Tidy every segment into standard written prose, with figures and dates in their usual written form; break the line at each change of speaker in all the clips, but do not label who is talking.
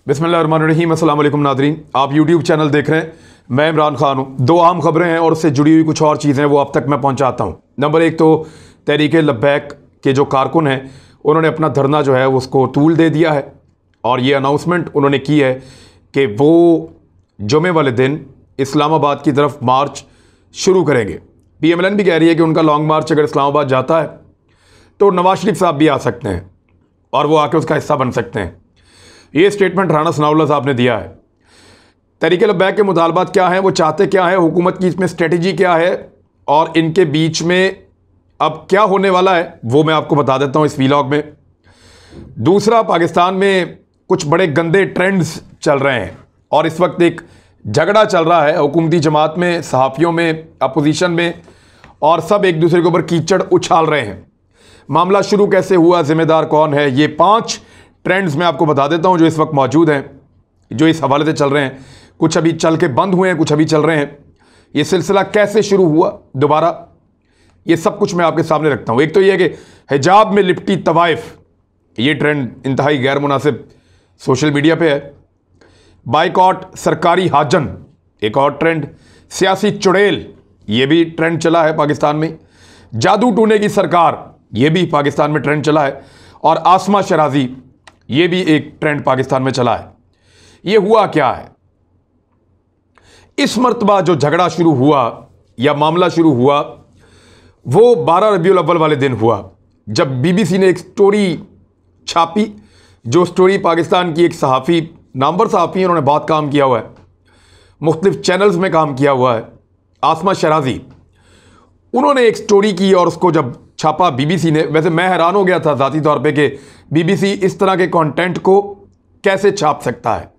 बिस्मिल्लाहिर्रहमानिर्रहीम। अस्सलाम वालेकुम नादरीन, आप यूट्यूब चैनल देख रहे हैं। मैं इमरान खान हूँ। दो अहम खबरें हैं और उससे जुड़ी हुई कुछ और चीज़ें वो अब तक मैं पहुँचाता हूँ। नंबर एक तो तहरीक लब्बैक के जो कारकुन हैं उन्होंने अपना धरना जो है उसको तूल दे दिया है और ये अनाउंसमेंट उन्होंने की है कि वो जुमे वाले दिन इस्लामाबाद की तरफ मार्च शुरू करेंगे। PMLN भी कह रही है कि उनका लॉन्ग मार्च अगर इस्लामाबाद जाता है तो नवाज शरीफ साहब भी आ सकते हैं और वो आके उसका हिस्सा बन सकते हैं। ये स्टेटमेंट राना सनाउल्लाह साहब ने दिया है। तहरीक लब्बैक के मुतालबात क्या हैं, वो चाहते क्या है, हुकूमत की इसमें स्ट्रेटजी क्या है और इनके बीच में अब क्या होने वाला है वो मैं आपको बता देता हूँ इस वीलॉग में। दूसरा, पाकिस्तान में कुछ बड़े गंदे ट्रेंड्स चल रहे हैं और इस वक्त एक झगड़ा चल रहा है हुकूमती जमात में, सहाफ़ियों में, अपोजिशन में, और सब एक दूसरे के ऊपर कीचड़ उछाल रहे हैं। मामला शुरू कैसे हुआ, जिम्मेदार कौन है, ये 5 ट्रेंड्स मैं आपको बता देता हूं जो इस वक्त मौजूद हैं, जो इस हवाले से चल रहे हैं। कुछ अभी चल के बंद हुए हैं, कुछ अभी चल रहे हैं। ये सिलसिला कैसे शुरू हुआ दोबारा, ये सब कुछ मैं आपके सामने रखता हूं। एक तो ये है कि हिजाब में लिपटी तवाइफ, ये ट्रेंड इंतहाई गैर मुनासिब सोशल मीडिया पे है। बाइकॉट सरकारी हाजन, एक और ट्रेंड। सियासी चुड़ैल, ये भी ट्रेंड चला है पाकिस्तान में। जादू टूने की सरकार, ये भी पाकिस्तान में ट्रेंड चला है। और आसमा शराजी, ये भी एक ट्रेंड पाकिस्तान में चला है। ये हुआ क्या है, इस मर्तबा जो झगड़ा शुरू हुआ या मामला शुरू हुआ वो 12 रबीउल अव्वल वाले दिन हुआ, जब BBC ने एक स्टोरी छापी। जो स्टोरी पाकिस्तान की एक सहाफ़ी, नामवर सहाफ़ी है, उन्होंने बहुत काम किया हुआ है, मुख्तलिफ चैनल्स में काम किया हुआ है, आसमा शराजी, उन्होंने एक स्टोरी की और उसको जब छापा BBC ने, वैसे मैं हैरान हो गया था ज़ाती तौर पे कि BBC इस तरह के कंटेंट को कैसे छाप सकता है,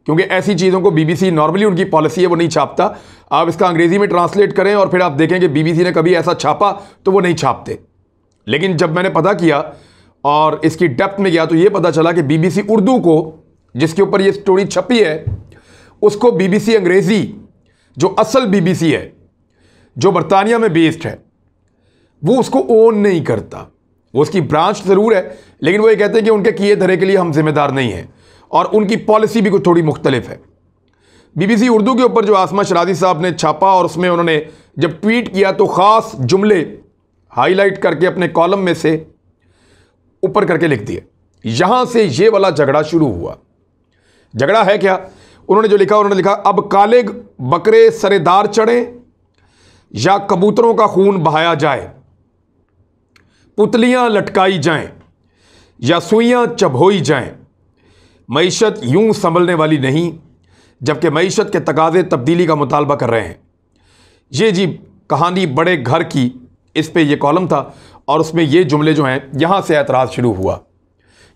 क्योंकि ऐसी चीज़ों को BBC नॉर्मली उनकी पॉलिसी है वो नहीं छापता। आप इसका अंग्रेज़ी में ट्रांसलेट करें और फिर आप देखें कि BBC ने कभी ऐसा छापा तो वो नहीं छापते। लेकिन जब मैंने पता किया और इसकी डेप्थ में गया तो ये पता चला कि BBC उर्दू को, जिसके ऊपर ये स्टोरी छपी है, उसको BBC अंग्रेज़ी, जो असल BBC है, जो बरतानिया में बेस्ड है, वो उसको ओन नहीं करता। वो उसकी ब्रांच ज़रूर है, लेकिन वो ये कहते हैं कि उनके किए धरे के लिए हम जिम्मेदार नहीं हैं और उनकी पॉलिसी भी कुछ थोड़ी मुख्तलिफ है। BBC उर्दू के ऊपर जो आसमा शराजी साहब ने छापा और उसमें उन्होंने जब ट्वीट किया तो ख़ास जुमले हाईलाइट करके अपने कॉलम में से ऊपर करके लिख दिए। यहां से ये वाला झगड़ा शुरू हुआ। झगड़ा है क्या, उन्होंने जो लिखा, उन्होंने लिखा, अब काले बकरे सरेदार चढ़ें या कबूतरों का खून बहाया जाए, पुतलियां लटकाई जाएं या सुइयां चबोई जाएं, मईशत यूं संभलने वाली नहीं, जबकि मईशत के तकाजे तब्दीली का मुतालबा कर रहे हैं। ये जी कहानी बड़े घर की, इस पे ये कॉलम था और उसमें ये जुमले जो हैं, यहाँ से एतराज़ शुरू हुआ।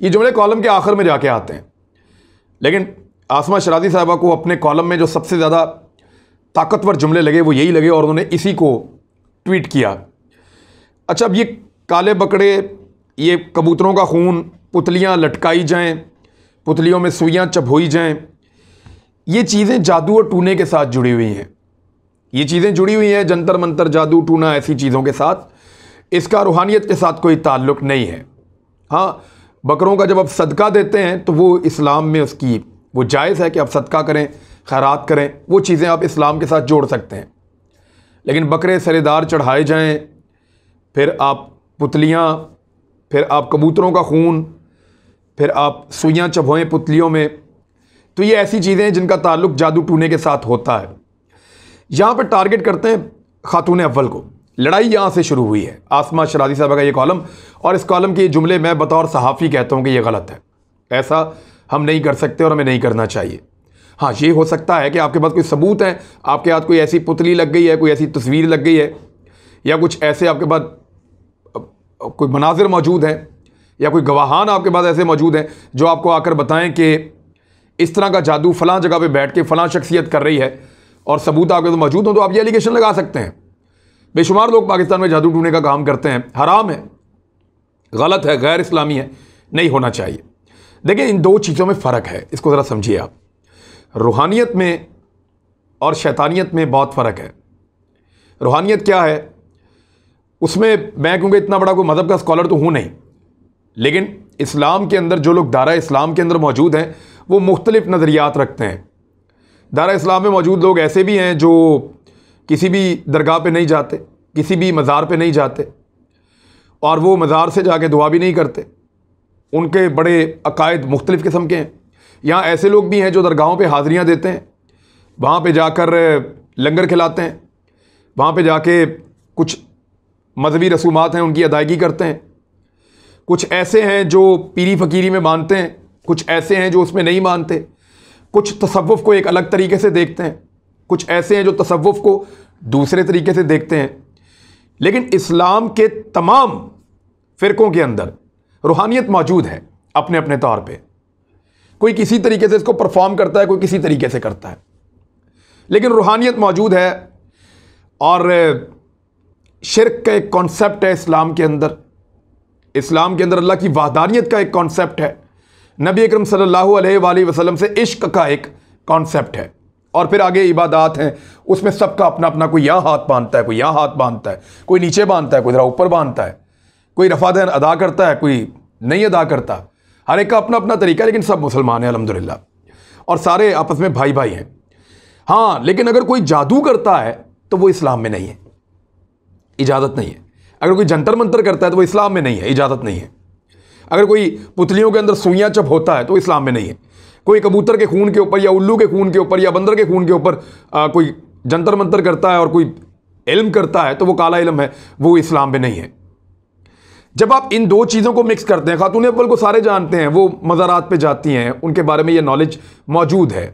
ये जुमले कॉलम के आखिर में जाके आते हैं, लेकिन आसमा शराजी साहबा को अपने कॉलम में जो सबसे ज़्यादा ताकतवर जुमले लगे वो यही लगे और उन्होंने इसी को ट्वीट किया। अच्छा, अब ये काले बकरे, ये कबूतरों का खून, पुतलियाँ लटकाई जाएँ, पुतलियों में सुइयाँ चबोई जाएँ, ये चीज़ें जादू और टूने के साथ जुड़ी हुई हैं। ये चीज़ें जुड़ी हुई हैं जंतर मंतर, जादू टूना, ऐसी चीज़ों के साथ। इसका रूहानियत के साथ कोई ताल्लुक़ नहीं है। हाँ, बकरों का जब आप सदका देते हैं तो वो इस्लाम में उसकी वो जायज़ है कि आप सदका करें, खैरात करें, वो चीज़ें आप इस्लाम के साथ जोड़ सकते हैं। लेकिन बकरे सरेदार चढ़ाए जाएं, फिर आप पुतलियाँ, फिर आप कबूतरों का खून, फिर आप सुइयाँ चबोएं पुतलियों में, तो ये ऐसी चीज़ें हैं जिनका ताल्लुक़ जादू टूने के साथ होता है। यहाँ पर टारगेट करते हैं खातून अव्वल को। लड़ाई यहाँ से शुरू हुई है। आसमा शराजी साहब का ये कॉलम और इस कॉलम के ये जुमले मैं बतौर सहाफ़ी कहता हूँ कि ये गलत है, ऐसा हम नहीं कर सकते और हमें नहीं करना चाहिए। हाँ, ये हो सकता है कि आपके पास कोई सबूत है, आपके हाथ कोई ऐसी पुतली लग गई है, कोई ऐसी तस्वीर लग गई है, या कुछ ऐसे आपके पास कोई मनाजिर मौजूद हैं, या कोई गवाहान आपके पास ऐसे मौजूद हैं जो आपको आकर बताएं कि इस तरह का जादू फ़लाँ जगह पे बैठ के फ़लाँ शख्सियत कर रही है, और सबूत आपके पास मौजूद हो तो आप ये एलिगेशन लगा सकते हैं। बेशुमार लोग पाकिस्तान में जादू टूने का काम करते हैं, हराम है, गलत है, गैर इस्लामी है, नहीं होना चाहिए। देखिए, इन दो चीज़ों में फ़र्क है, इसको ज़रा समझिए आप। रूहानियत में और शैतानियत में बहुत फ़र्क है। रूहानियत क्या है, उसमें मैं क्योंकि इतना बड़ा कोई मज़हब का स्कॉलर तो हूँ नहीं, लेकिन इस्लाम के अंदर जो लोग दायरा इस्लाम के अंदर मौजूद हैं वो मुख्तलिफ नज़रियात रखते हैं। दायरा इस्लाम में मौजूद लोग ऐसे भी हैं जो किसी भी दरगाह पे नहीं जाते, किसी भी मज़ार पे नहीं जाते, और वो मज़ार से जाके दुआ भी नहीं करते। उनके बड़े अकायद मुख्तलिफ़ किस्म के हैं। यहाँ ऐसे लोग भी हैं जो दरगाहों पे हाज़िरियाँ देते हैं, वहाँ पे जाकर लंगर खिलाते हैं, वहाँ पे जाके कुछ मजहबी रसूमात हैं उनकी अदायगी करते हैं। कुछ ऐसे हैं जो पीरी फ़कीरी में मानते हैं, कुछ ऐसे हैं जो उसमें नहीं मानते, कुछ तसव्वुफ़ को एक अलग तरीके से देखते हैं, कुछ ऐसे हैं जो तसव्वुफ़ को दूसरे तरीके से देखते हैं। लेकिन इस्लाम के तमाम फ़िरक़ों के अंदर रूहानियत मौजूद है अपने अपने तौर पे। कोई किसी तरीके से इसको परफॉर्म करता है, कोई किसी तरीके से करता है, लेकिन रूहानियत मौजूद है। और शिर्क का एक कॉन्सेप्ट है इस्लाम के अंदर। इस्लाम के अंदर अल्लाह की वहदानियत का एक कॉन्सेप्ट है। नबी अकरम सल्लल्लाहु अलैहि वसल्लम से इश्क का एक कॉन्सेप्ट है। और फिर आगे इबादत हैं, उसमें सबका अपना अपना, कोई यहाँ हाथ बांधता है, कोई यहाँ हाथ बांधता है, कोई नीचे बांधता है, कोई ज़रा ऊपर बांधता है, कोई रफ़ादन अदा करता है, कोई नहीं अदा करता। हर एक का अपना अपना तरीका है, लेकिन सब मुसलमान हैं अल्हम्दुलिल्लाह, और सारे आपस में भाई भाई हैं। हाँ, लेकिन अगर कोई जादू करता है तो वो इस्लाम में नहीं है, इजाज़त नहीं है। अगर कोई जंतर मंतर करता है तो वो इस्लाम में नहीं है, इजाज़त नहीं है। अगर कोई पुतलियों के अंदर सुइयाँ चप होता है तो इस्लाम में नहीं है। कोई कबूतर के खून के ऊपर या उल्लू के खून के ऊपर या बंदर के खून के ऊपर कोई जंतर मंतर करता है और कोई इल्म करता है तो वो काला इल्म है, वो इस्लाम में नहीं है। जब आप इन दो चीज़ों को मिक्स करते हैं, खातून अव्वल को सारे जानते हैं, वो मज़ारात पे जाती हैं, उनके बारे में ये नॉलेज मौजूद है।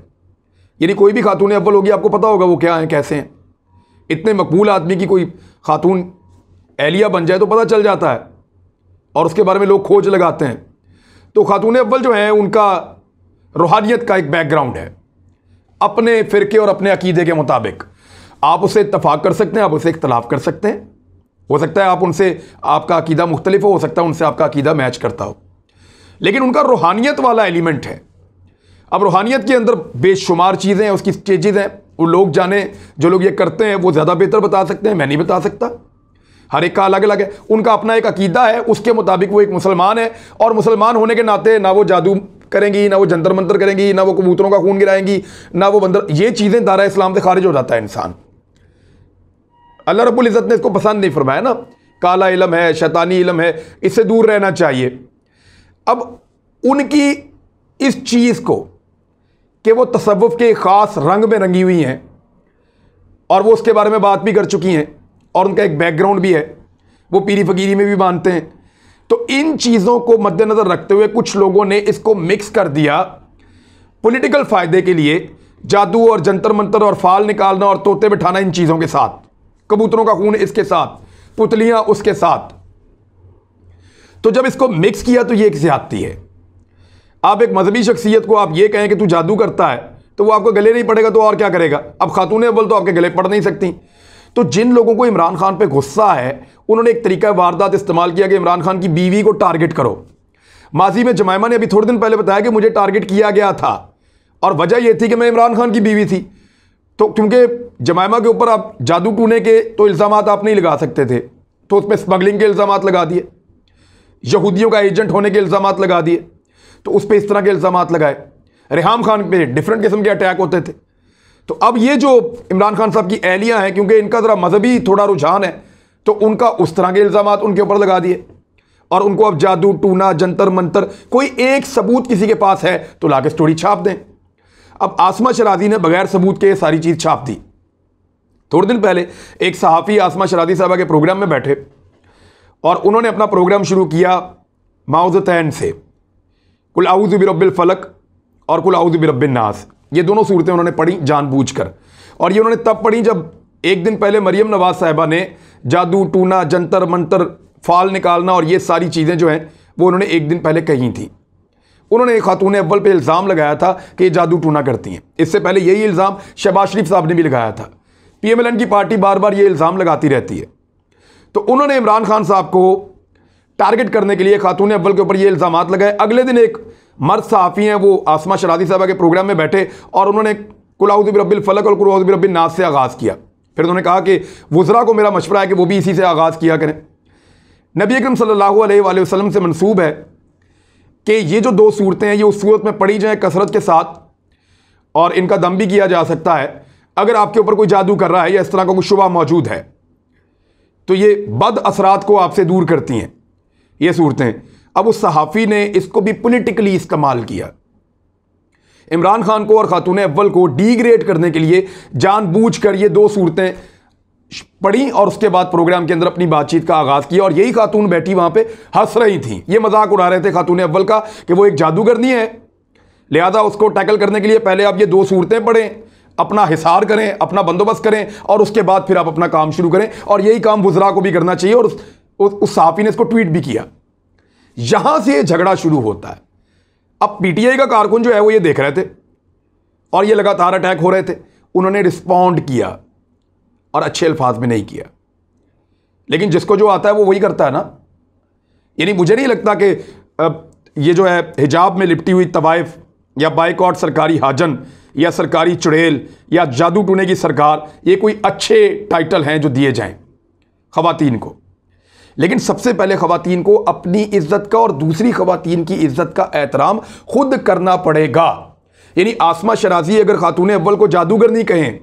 यानी कोई भी खातून अव्वल होगी, आपको पता होगा वो क्या हैं, कैसे हैं। इतने मकबूल आदमी की कोई खातून एहलिया बन जाए तो पता चल जाता है, और उसके बारे में लोग खोज लगाते हैं। तो खातून अव्वल जो है उनका रूहानियत का एक बैकग्राउंड है अपने फ़िरके और अपने अकीदे के मुताबिक। आप उससे इत्तफाक कर सकते हैं, आप उससे इख्तलाफ कर सकते हैं। हो सकता है आप उनसे, आपका अकीदा मुख्तलिफ हो सकता है उनसे आपका अकीदा मैच करता हो, लेकिन उनका रूहानियत वाला एलिमेंट है। अब रूहानियत के अंदर बेशुमार चीज़ें हैं, उसकी स्टेजेस हैं। वो लोग जाने, जो लोग ये करते हैं वो ज़्यादा बेहतर बता सकते हैं, मैं नहीं बता सकता। हर एक का अलग अलग है, उनका अपना एक अकीदा है, उसके मुताबिक वो एक मुसलमान है। और मुसलमान होने के नाते ना वो जादू करेंगी, ना वो जंतर मंतर करेंगी, ना वो कबूतरों का खून गिराएंगी, ना वो बंदर, ये चीज़ें दायरा इस्लाम से खारिज हो जाता है इंसान। अल्लाह रब्बुल इज़्ज़त ने इसको पसंद नहीं फरमाया ना, काला इल्म है, शैतानी इल्म है, इससे दूर रहना चाहिए। अब उनकी इस चीज़ को कि वो तसव्वुफ़ के ख़ास रंग में रंगी हुई हैं और वो उसके बारे में बात भी कर चुकी हैं, और उनका एक बैकग्राउंड भी है, वो पीरी फ़कीरी में भी मानते हैं। तो इन चीज़ों को मद्देनज़र रखते हुए कुछ लोगों ने इसको मिक्स कर दिया पॉलिटिकल फ़ायदे के लिए, जादू और जंतर मंतर और फाल निकालना और तोते बिठाना इन चीज़ों के साथ, कबूतरों का खून इसके साथ, पुतलियाँ उसके साथ। तो जब इसको मिक्स किया तो ये एक ज़्यादती है। आप एक मजहबी शख्सियत को आप ये कहें कि तू जादू करता है तो वो आपको गले नहीं पड़ेगा तो और क्या करेगा। अब खातून अव्वल तो आपके गले पड़ नहीं सकती। तो जिन लोगों को इमरान खान पे गुस्सा है, उन्होंने एक तरीका वारदात इस्तेमाल किया कि इमरान खान की बीवी को टारगेट करो। माजी में जमायमा ने अभी थोड़े दिन पहले बताया कि मुझे टारगेट किया गया था और वजह यह थी कि मैं इमरान खान की बीवी थी। तो क्योंकि जमायमा के ऊपर आप जादू टूने के तो इल्ज़ाम आप नहीं लगा सकते थे, तो उसमें स्मगलिंग के इल्ज़ाम लगा दिए, यहूदियों का एजेंट होने के इल्ज़ाम लगा दिए, तो उस पर इस तरह के इल्ज़ाम लगाए। रेहाम खान पे डिफरेंट किस्म के अटैक होते थे। तो अब ये जो इमरान खान साहब की एहलियाँ हैं, क्योंकि इनका ज़रा मजहबी थोड़ा रुझान है, तो उनका उस तरह के इल्ज़ाम उनके ऊपर लगा दिए और उनको अब जादू टूना, जंतर मंतर, कोई एक सबूत किसी के पास है तो लाके स्टोरी छाप दें। अब आसमा शराजी ने बगैर सबूत के सारी चीज़ छाप दी। थोड़े दिन पहले एक सहाफ़ी आसमा शराजी साहबा के प्रोग्राम में बैठे और उन्होंने अपना प्रोग्राम शुरू किया माउज़तैन से, कुल आऊज़ु बिरब्बिल फलक और कुल आऊज़ु बिरब्बिन नास। ये दोनों सूरतें उन्होंने पढ़ी जानबूझकर, और ये उन्होंने तब पढ़ी जब एक दिन पहले मरियम नवाज़ साहिबा ने जादू टूना, जंतर मंतर, फाल निकालना और ये सारी चीज़ें जो हैं वो उन्होंने एक दिन पहले कही थी। उन्होंने खातून अव्वल पे इल्ज़ाम लगाया था कि ये जादू टूना करती हैं। इससे पहले यही इल्ज़ाम शहबाज शरीफ साहब ने भी लगाया था। PMLN की पार्टी बार बार ये इल्ज़ाम लगाती रहती है। तो उन्होंने इमरान खान साहब को टारगेट करने के लिए खातून अव्वल के ऊपर ये इल्ज़ाम लगाए। अगले दिन एक मर्द सहाफ़ी हैं, वो आसमा शराजी साहबा के प्रोग्राम में बैठे और उन्होंने कुल आऊज़ु बिरब्बिल फलक और कुल आऊज़ु बिरब्बिन नास से आगाज़ किया। फिर उन्होंने कहा कि वुज़रा को मेरा मशवरा है कि वो भी इसी से आगाज़ किया करें। नबी अकरम सल्लल्लाहु अलैहि वसल्लम से मंसूब है कि ये जो दो सूरतें हैं ये उस सूरत में पढ़ी जाए कसरत के साथ, और इनका दम भी किया जा सकता है अगर आपके ऊपर कोई जादू कर रहा है या इस तरह का कोई शुबा मौजूद है, तो ये बद असरात को आपसे दूर करती हैं ये सूरतें। अब उस सहाफ़ी ने इसको भी पॉलिटिकली इस्तेमाल किया, इमरान खान को और खातून अव्वल को डिग्रेड करने के लिए जानबूझकर ये दो सूरतें पढ़ी और उसके बाद प्रोग्राम के अंदर अपनी बातचीत का आगाज़ किया। और यही खातून बैठी वहां पे हंस रही थी, ये मजाक उड़ा रहे थे खातून अव्वल का कि वो एक जादूगरनी है, लिहाजा उसको टैकल करने के लिए पहले आप ये दो सूरतें पढ़ें, अपना हिसार करें, अपना बंदोबस्त करें, और उसके बाद फिर आप अपना काम शुरू करें। और यही काम वुज़रा को भी करना चाहिए। और उस सहाफ़ी ने इसको ट्वीट भी किया। यहां से झगड़ा शुरू होता है। अब पीटीआई का कारकुन जो है वो ये देख रहे थे और ये लगातार अटैक हो रहे थे, उन्होंने रिस्पॉन्ड किया और अच्छे अल्फाज में नहीं किया, लेकिन जिसको जो आता है वो वही करता है ना। यानी मुझे नहीं लगता कि ये जो है हिजाब में लिपटी हुई तवाइफ या बाइकॉट सरकारी हाजन या सरकारी चुड़ैल या जादू टूने की सरकार, ये कोई अच्छे टाइटल हैं जो दिए जाएं ख़वातीन को। लेकिन सबसे पहले ख़वातीन को अपनी इज्जत का और दूसरी ख़वातीन की इज्जत का एहतराम खुद करना पड़ेगा। यानी आसमा शराजी अगर खातून अव्वल को जादूगर नहीं कहें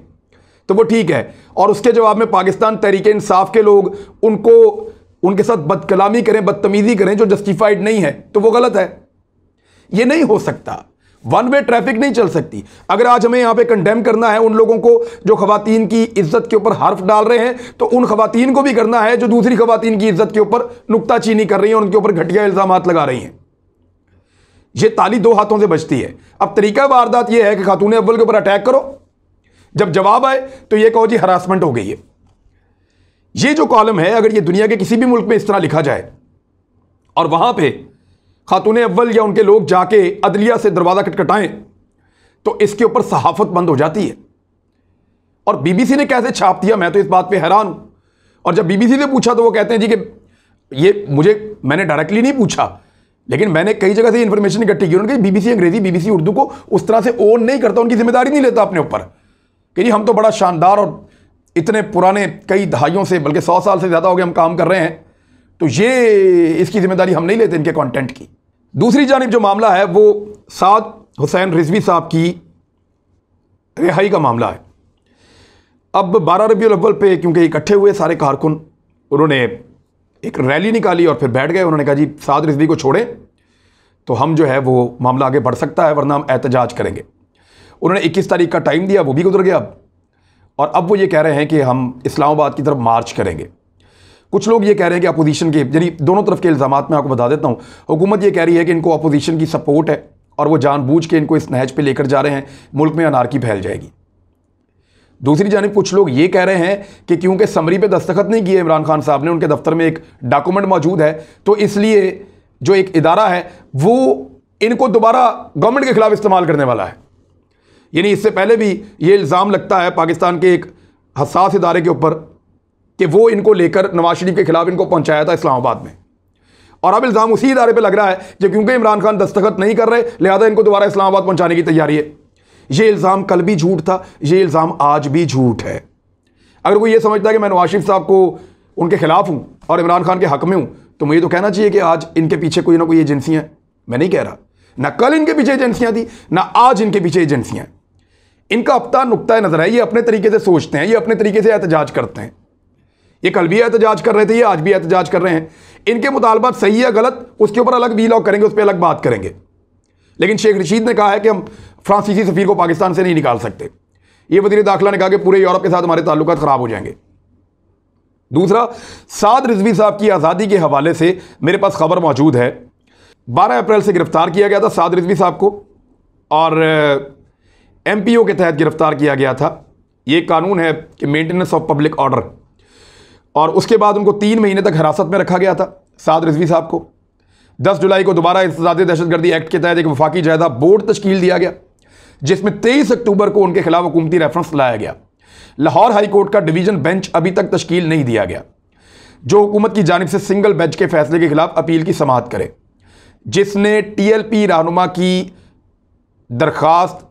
तो वो ठीक है, और उसके जवाब में पाकिस्तान तहरीक इंसाफ के लोग उनके साथ बदकलामी करें, बदतमीजी करें जो जस्टिफाइड नहीं है, तो वो गलत है। ये नहीं हो सकता, वन वे ट्रैफिक नहीं चल सकती। अगर आज हमें यहां पे कंडेम करना है उन लोगों को जो खवातीन की इज्जत के ऊपर हर्फ डाल रहे हैं, तो उन खवातीन को भी करना है जो दूसरी खवातीन की इज्जत के ऊपर नुक्ताचीनी कर रही हैं और उनके ऊपर घटिया इल्जामात लगा रही हैं। ये ताली दो हाथों से बचती है। अब तरीका वारदात यह है कि खातून अव्वल के ऊपर अटैक करो, जब जवाब आए तो यह कहो जी हरासमेंट हो गई है। यह जो कॉलम है, अगर यह दुनिया के किसी भी मुल्क में इस तरह लिखा जाए और वहां पे खातून अव्वल या उनके लोग जाके अदलिया से दरवाजा खटखटाएं, तो इसके ऊपर सहाफत बंद हो जाती है। और बीबीसी ने कैसे छाप दिया, मैं तो इस बात पे हैरान हूं। और जब बीबीसी से पूछा तो वो कहते हैं जी कि ये मैंने डायरेक्टली नहीं पूछा, लेकिन मैंने कई जगह से इंफॉर्मेशन इकट्ठी की। उन्होंने कहा बीबीसी अंग्रेजी, बीबीसी उर्दू को उस तरह से ओन नहीं करता, उनकी जिम्मेदारी नहीं लेता अपने ऊपर कि जी हम तो बड़ा शानदार और इतने पुराने कई दहाइयों से, बल्कि 100 साल से ज़्यादा हो गए हम काम कर रहे हैं, तो ये इसकी जिम्मेदारी हम नहीं लेते इनके कंटेंट की। दूसरी जानिब जो मामला है वो साद हुसैन रिजवी साहब की रिहाई का मामला है। अब 12 रबीउल अव्वल पे क्योंकि इकट्ठे हुए सारे कारकुन, उन्होंने एक रैली निकाली और फिर बैठ गए। उन्होंने कहा जी साद रिजवी को छोड़ें तो हम जो है वो मामला आगे बढ़ सकता है, वरना हम एहतजाज करेंगे। उन्होंने 21 तारीख का टाइम दिया, वो भी गुजर गया अब। और अब वो ये कह रहे हैं कि हम इस्लामाबाद की तरफ मार्च करेंगे। कुछ लोग ये कह रहे हैं कि अपोजिशन के, यानी दोनों तरफ के इल्ज़ामात मैं आपको बता देता हूँ। हुकूमत ये कह रही है कि इनको अपोजिशन की सपोर्ट है और वो जानबूझ के इनको इस नहज पे लेकर जा रहे हैं, मुल्क में अनारकी फैल जाएगी। दूसरी जानिब कुछ लोग ये कह रहे हैं कि क्योंकि समरी पे दस्तखत नहीं किए इमरान खान साहब ने, उनके दफ्तर में एक डॉक्यूमेंट मौजूद है, तो इसलिए जो एक इदारा है वो इनको दोबारा गवर्नमेंट के खिलाफ इस्तेमाल करने वाला है। यानी इससे पहले भी ये इल्ज़ाम लगता है पाकिस्तान के एक हसास इदारे के ऊपर कि वो इनको लेकर नवाज शरीफ के खिलाफ इनको पहुंचाया था इस्लामाबाद में, और अब इल्ज़ाम उसी इदारे पे लग रहा है कि क्योंकि इमरान खान दस्तखत नहीं कर रहे लिहाजा इनको दोबारा इस्लामाबाद पहुंचाने की तैयारी है। ये इल्ज़ाम कल भी झूठ था, ये इल्ज़ाम आज भी झूठ है। अगर कोई ये समझता है कि मैं नवाज शरीफ साहब को उनके खिलाफ हूं और इमरान खान के हक में हूं, तो मुझे तो कहना चाहिए कि आज इनके पीछे कोई ना कोई एजेंसियां, मैं नहीं कह रहा ना कल इनके पीछे एजेंसियां थी ना आज इनके पीछे एजेंसियां। इनका अपना नुक्ता नजर है, ये अपने तरीके से सोचते हैं, ये अपने तरीके से एहतजाज करते हैं। ये कल भी एहतजाज कर रहे थे, ये आज भी एहतजाज कर रहे हैं। इनके मुतालबात सही है गलत, उसके ऊपर अलग वीलॉग करेंगे, उस पर अलग बात करेंगे। लेकिन शेख रशीद ने कहा है कि हम फ्रांसीसी सफीर को पाकिस्तान से नहीं निकाल सकते। ये वज़ीर दाखिला ने कहा कि पूरे यूरोप के साथ हमारे ताल्लुकात खराब हो जाएंगे। दूसरा, साद रिजवी साहब की आज़ादी के हवाले से मेरे पास खबर मौजूद है। 12 अप्रैल से गिरफ्तार किया गया था साद रिजवी साहब को और MPO के तहत गिरफ्तार किया गया था। ये कानून है कि मेंटेनेंस ऑफ पब्लिक ऑर्डर, और उसके बाद उनको 3 महीने तक हिरासत में रखा गया था साद रिजवी साहब को। 10 जुलाई को दोबारा इंसदाद दहशतगर्दी एक्ट के तहत एक वफाकी जायजा बोर्ड तश्कील दिया गया, जिसमें 23 अक्टूबर को उनके खिलाफ हुकूमती रेफरेंस लाया गया। लाहौर हाई कोर्ट का डिवीजन बेंच अभी तक तश्कील नहीं दिया गया, जो हुकूमत की जानिब से सिंगल बेंच के फैसले के खिलाफ अपील की समाअत करे, जिसने TLP रहनुमा की दरखास्त,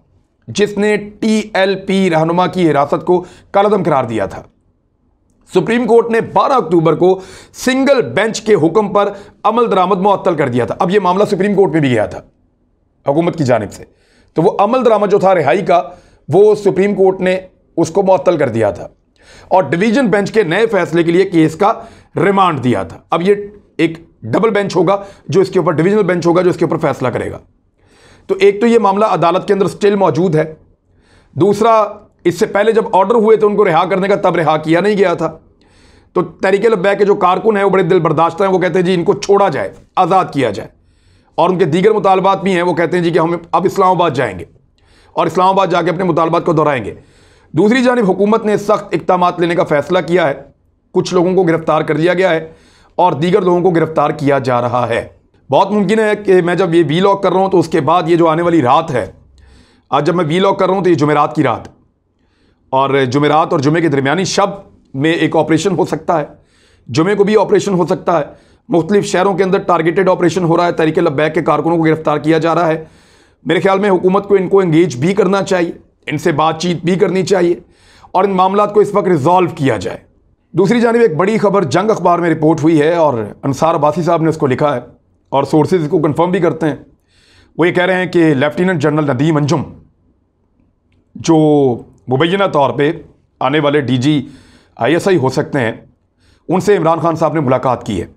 जिसने TLP रहनुमा की हिरासत को कलअदम करार दिया था। सुप्रीम कोर्ट ने 12 अक्टूबर को सिंगल बेंच के हुक्म पर अमल दरामद मुअत्तल कर दिया था। अब यह मामला सुप्रीम कोर्ट में भी गया था हुकूमत की जानिब से, तो वो अमल दरामद जो था रिहाई का, वो सुप्रीम कोर्ट ने उसको मुअत्तल कर दिया था और डिवीजन बेंच के नए फैसले के लिए केस का रिमांड दिया था। अब ये एक डबल बेंच होगा जो इसके ऊपर, डिवीजनल बेंच होगा जो इसके ऊपर फैसला करेगा। तो एक तो ये मामला अदालत के अंदर स्टिल मौजूद है, दूसरा इससे पहले जब ऑर्डर हुए थे उनको रिहा करने का, तब रिहा किया नहीं गया था। तो तहरीक लब्बैक के जो कारकुन हैं वो बड़े दिल बर्दाश्त हैं, वो कहते हैं जी इनको छोड़ा जाए, आज़ाद किया जाए, और उनके दीगर मुतालबात भी हैं। वो कहते हैं जी कि हम अब इस्लामाबाद जाएंगे और इस्लामाबाद जाके अपने मुतालबात को दोहराएंगे। दूसरी जानिब हुकूमत ने सख्त इक़दामात लेने का फैसला किया है, कुछ लोगों को गिरफ्तार कर लिया गया है और दीगर लोगों को गिरफ्तार किया जा रहा है। बहुत मुमकिन है कि मैं जब ये वीलॉग कर रहा हूँ तो उसके बाद ये जो आने वाली रात है, आज जब मैं वीलॉग कर रहा हूँ तो ये जुमेरात की रात, और जुमेरात और जुमे के दरमियानी शब में एक ऑपरेशन हो सकता है, जुमे को भी ऑपरेशन हो सकता है। मुख्तलिफ शहरों के अंदर टारगेटेड ऑपरेशन हो रहा है, तहरीक लब्बैक के कारकुनों को गिरफ्तार किया जा रहा है। मेरे ख्याल में हुकूमत को इनको एंगेज भी करना चाहिए, इनसे बातचीत भी करनी चाहिए और इन मामलात को इस वक्त रिजॉल्व किया जाए। दूसरी जानिब एक बड़ी खबर जंग अखबार में रिपोर्ट हुई है और अंसार अब्बासी साहब ने उसको लिखा है और सोर्सेज इसको कंफर्म भी करते हैं। वो ये कह रहे हैं कि लेफ्टिनेंट जनरल नदीम अंजुम, जो मुबैना तौर पे आने वाले DG ISI हो सकते हैं, उनसे इमरान खान साहब ने मुलाकात की है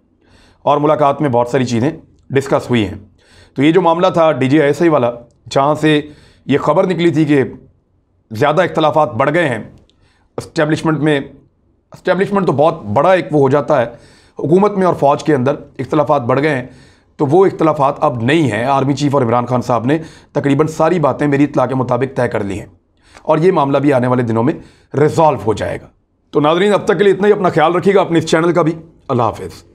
और मुलाकात में बहुत सारी चीज़ें डिस्कस हुई हैं। तो ये जो मामला था DG ISI वाला, जहाँ से ये ख़बर निकली थी कि ज़्यादा इख्तलाफात बढ़ गए हैं इस्टेब्लिशमेंट में, इस्टेब्लिशमेंट तो बहुत बड़ा एक वो हो जाता है, हुकूमत में और फ़ौज के अंदर इख्तलाफात बढ़ गए हैं, तो वो इख्तलाफात अब नहीं हैं। आर्मी चीफ़ और इमरान खान साहब ने तकरीबन सारी बातें मेरी इत्तला के मुताबिक तय कर ली हैं और ये मामला भी आने वाले दिनों में रिजॉल्व हो जाएगा। तो नाज़रीन, अब तक के लिए इतना ही। अपना ख्याल रखिएगा, अपने इस चैनल का भी। अल्लाह हाफ़िज़।